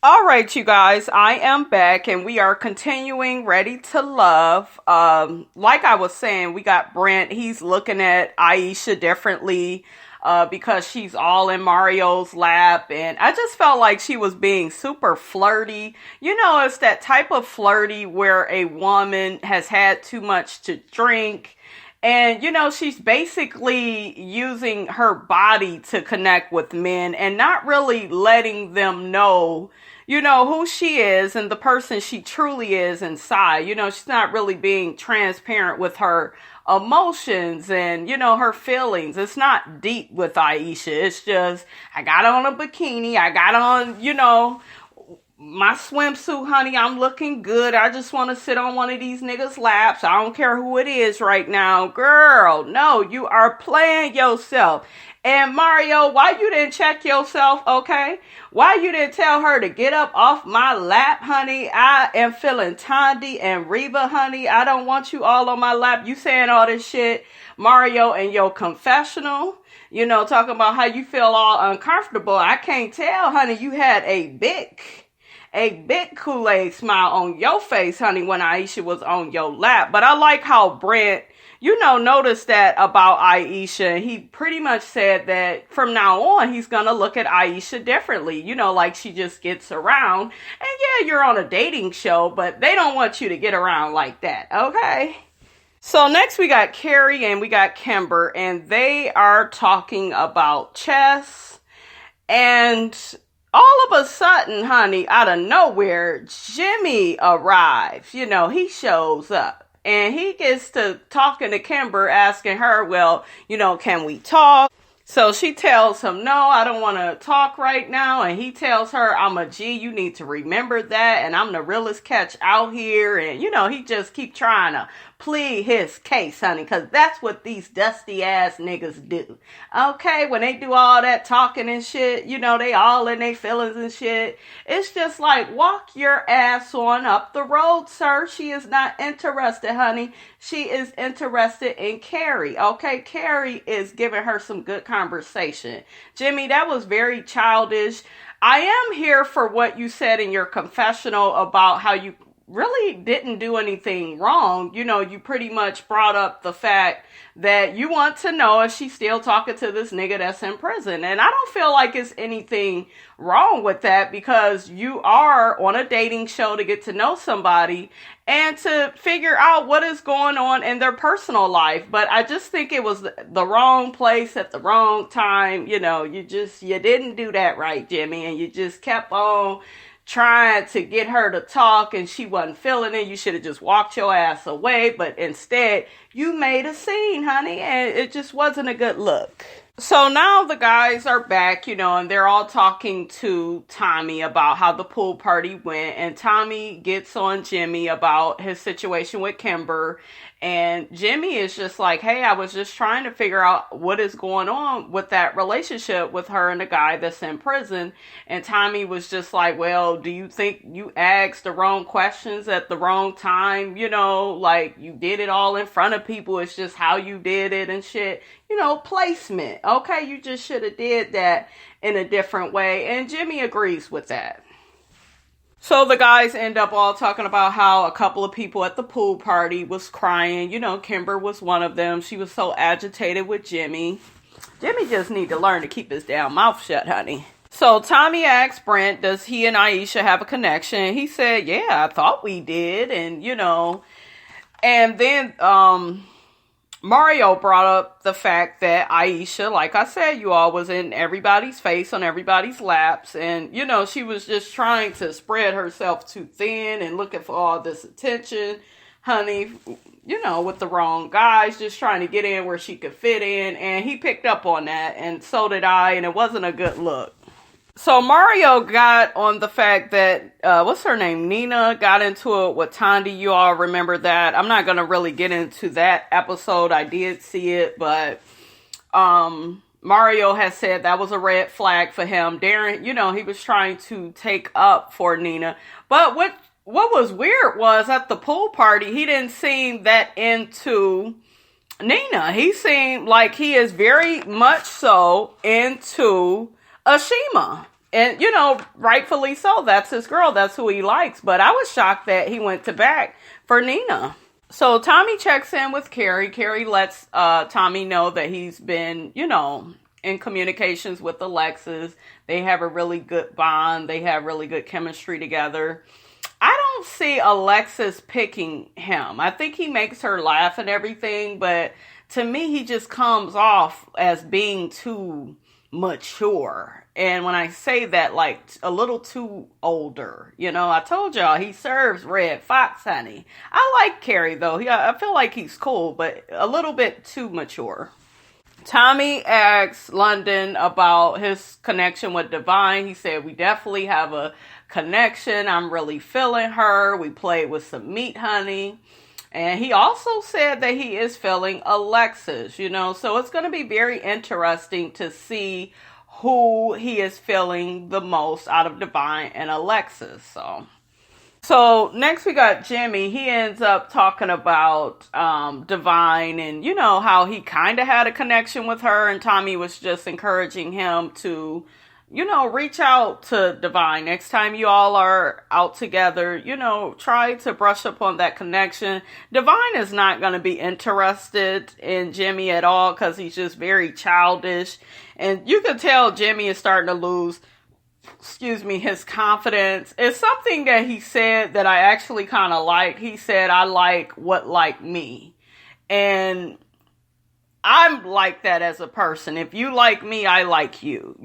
All right, you guys, I am back and we are continuing Ready to Love. Like I was saying, we got Brent. He's looking at Aisha differently because she's all in Mario's lap. And I just felt like she was being super flirty. You know, it's that type of flirty where a woman has had too much to drink. And, you know, she's basically using her body to connect with men and not really letting them know, you know, who she is and the person she truly is inside. You know, she's not really being transparent with her emotions and, you know, her feelings. It's not deep with Aisha. It's just, I got on a bikini. I got on, you know, my swimsuit, honey. I'm looking good. I just want to sit on one of these niggas' laps. I don't care who it is right now. Girl, no, you are playing yourself. And Mario, why you didn't check yourself, okay? Why you didn't tell her to get up off my lap, honey? I am feeling Tandy and Reba, honey. I don't want you all on my lap. You saying all this shit, Mario, in your confessional. You know, talking about how you feel all uncomfortable. I can't tell, honey. You had a big Kool-Aid smile on your face, honey, when Aisha was on your lap. But I like how Brent, you know, noticed that about Aisha. He pretty much said that from now on, he's going to look at Aisha differently. You know, like she just gets around. And yeah, you're on a dating show, but they don't want you to get around like that, okay? So next we got Carrie and we got Kimber, and they are talking about chess. And all of a sudden, honey, out of nowhere, Jimmy arrives. You know, he shows up. And he gets to talking to Kimber, asking her, well, you know, can we talk? So she tells him, no, I don't want to talk right now. And he tells her, I'm a G, you need to remember that. And I'm the realest catch out here. And, you know, he just keep trying to plead his case, honey, because that's what these dusty ass niggas do. Okay, when they do all that talking and shit, you know, they all in their feelings and shit. It's just like, walk your ass on up the road, sir. She is not interested, honey. She is interested in Carrie. Okay, Carrie is giving her some good conversation. Jimmy, that was very childish. I am here for what you said in your confessional about how you really didn't do anything wrong. You know, you pretty much brought up the fact that you want to know if she's still talking to this nigga that's in prison. And I don't feel like it's anything wrong with that, because you are on a dating show to get to know somebody and to figure out what is going on in their personal life. But I just think it was the wrong place at the wrong time. You know, you didn't do that right, Jimmy, and you just kept on trying to get her to talk and she wasn't feeling it. You should have just walked your ass away, but instead you made a scene, honey, and it just wasn't a good look. So now the guys are back, you know, and they're all talking to Tommy about how the pool party went, and Tommy gets on Jimmy about his situation with Kimber. And Jimmy is just like, hey, I was just trying to figure out what is going on with that relationship with her and the guy that's in prison. And Tommy was just like, well, do you think you asked the wrong questions at the wrong time? You know, like you did it all in front of people. It's just how you did it and shit. You know, placement. Okay, you just should have did that in a different way. And Jimmy agrees with that. So the guys end up all talking about how a couple of people at the pool party was crying. You know, Kimber was one of them. She was so agitated with Jimmy. Jimmy just need to learn to keep his damn mouth shut, honey. So Tommy asked Brent, does he and Aisha have a connection? He said, yeah, I thought we did. And, you know, and then Mario brought up the fact that Aisha, like I said, you all was in everybody's face on everybody's laps. And, you know, she was just trying to spread herself too thin and looking for all this attention, honey, you know, with the wrong guys, just trying to get in where she could fit in. And he picked up on that, and so did I, and it wasn't a good look. So Mario got on the fact that, what's her name? Nina got into it with Tandy. You all remember that. I'm not going to really get into that episode. I did see it, but Mario has said that was a red flag for him. Darren, you know, he was trying to take up for Nina. But what was weird was at the pool party, he didn't seem that into Nina. He seemed like he is very much so into Ashima. And, rightfully so. That's his girl. That's who he likes. But I was shocked that he went to bat for Nina. So Tommy checks in with Carrie. Carrie lets Tommy know that he's been, in communications with Alexis. They have a really good bond. They have really good chemistry together. I don't see Alexis picking him. I think he makes her laugh and everything, but to me, he just comes off as being too mature. And when I say that, like a little too older, I told y'all he serves Red Fox, honey. I like Carrie though. I feel like he's cool, but a little bit too mature. Tommy asks London about his connection with Divine. He said, we definitely have a connection. I'm really feeling her. We played with some meat, honey. And he also said that he is feeling Alexis, so it's going to be very interesting to see who he is feeling the most out of Divine and Alexis. So next we got Jimmy. He ends up talking about Divine and, how he kind of had a connection with her. And Tommy was just encouraging him to, reach out to Divine. Next time you all are out together, try to brush up on that connection. Divine is not going to be interested in Jimmy at all because he's just very childish. And you can tell Jimmy is starting to lose his confidence. It's something that he said that I actually kind of like. He said, I like what like me. And I'm like that as a person. If you like me, I like you.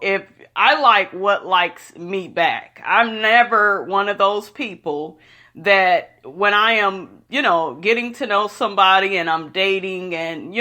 If I like what likes me back. I'm never one of those people that when I am, getting to know somebody and I'm dating and,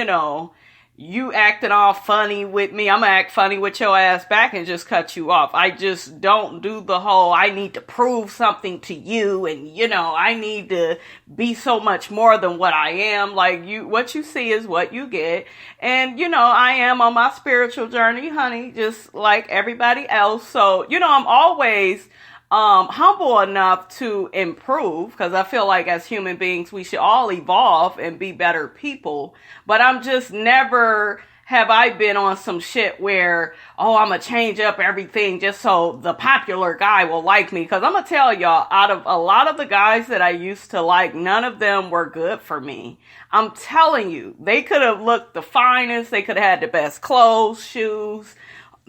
you acting all funny with me, I'm gonna act funny with your ass back and just cut you off. I just don't do the whole, I need to prove something to you and, I need to be so much more than what I am. Like, what you see is what you get. And, I am on my spiritual journey, honey, just like everybody else. So, I'm always humble enough to improve because I feel like as human beings, we should all evolve and be better people. But I'm just never have I been on some shit where, I'm going to change up everything just so the popular guy will like me. Because I'm going to tell y'all, out of a lot of the guys that I used to like, none of them were good for me. I'm telling you, they could have looked the finest. They could have had the best clothes, shoes.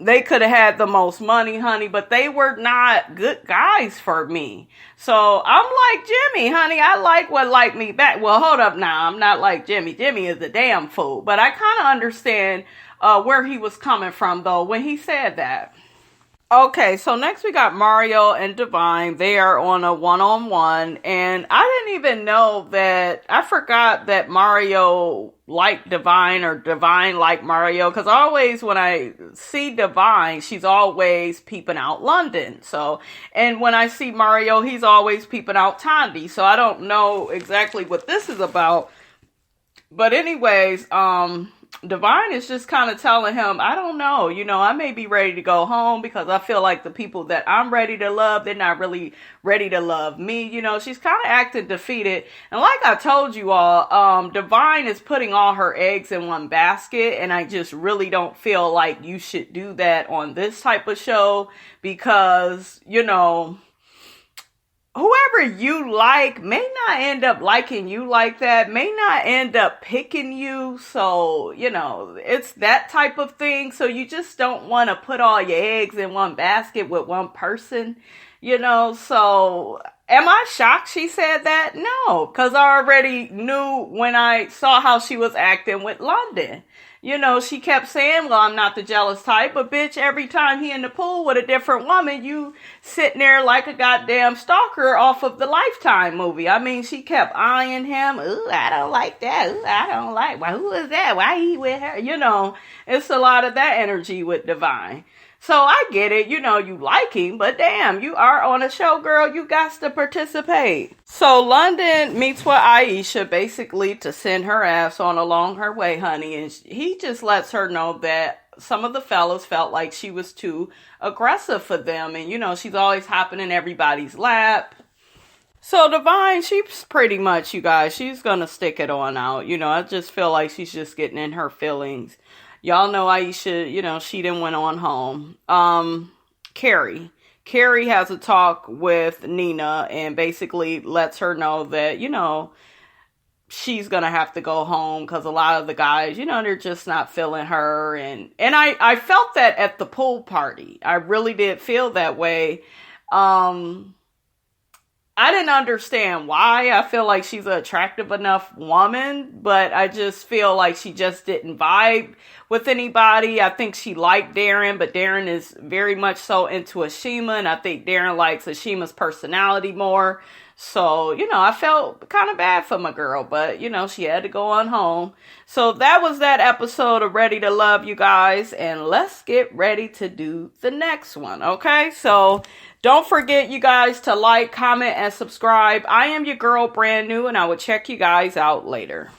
They could have had the most money, honey, but they were not good guys for me. So I'm like Jimmy, honey. I like what like me back. Well, hold up now. I'm not like Jimmy. Jimmy is a damn fool. But I kind of understand where he was coming from, though, when he said that. Okay, so next we got Mario and Divine. They are on a one-on-one, and I didn't even know that, I forgot that Mario liked Divine or Divine liked Mario, because always when I see Divine, she's always peeping out London. And when I see Mario, he's always peeping out Tandy. So I don't know exactly what this is about. But anyways, Divine is just kind of telling him, I don't know, I may be ready to go home because I feel like the people that I'm ready to love, they're not really ready to love me. She's kind of acting defeated. And like I told you all, Divine is putting all her eggs in one basket. And I just really don't feel like you should do that on this type of show because, whoever you like may not end up liking you like that, may not end up picking you. So, it's that type of thing. So you just don't want to put all your eggs in one basket with one person, So am I shocked she said that? No, because I already knew when I saw how she was acting with London. She kept saying, well, I'm not the jealous type, but bitch, every time he in the pool with a different woman, you sitting there like a goddamn stalker off of the Lifetime movie. I mean, she kept eyeing him. Ooh, I don't like that. Ooh, I don't like, why, who is that? Why he with her? It's a lot of that energy with Divine. So I get it, you like him, but damn, you are on a show, girl. You got to participate. So London meets with Aisha basically to send her ass on along her way, honey. And he just lets her know that some of the fellas felt like she was too aggressive for them. And, she's always hopping in everybody's lap. So Divine, she's pretty much, you guys, she's going to stick it on out. I just feel like she's just getting in her feelings. Y'all know Aisha, she didn't went on home. Carrie. Carrie has a talk with Nina and basically lets her know that, she's going to have to go home because a lot of the guys, they're just not feeling her. And I felt that at the pool party. I really did feel that way. I didn't understand why. I feel like she's an attractive enough woman, but I just feel like she just didn't vibe with anybody. I think she liked Darren, but Darren is very much so into Ashima, and I think Darren likes Ashima's personality more. So, I felt kind of bad for my girl, but, she had to go on home. So that was that episode of Ready to Love, you guys, and let's get ready to do the next one, okay? So don't forget, you guys, to like, comment, and subscribe. I am your girl, Brand New, and I will check you guys out later.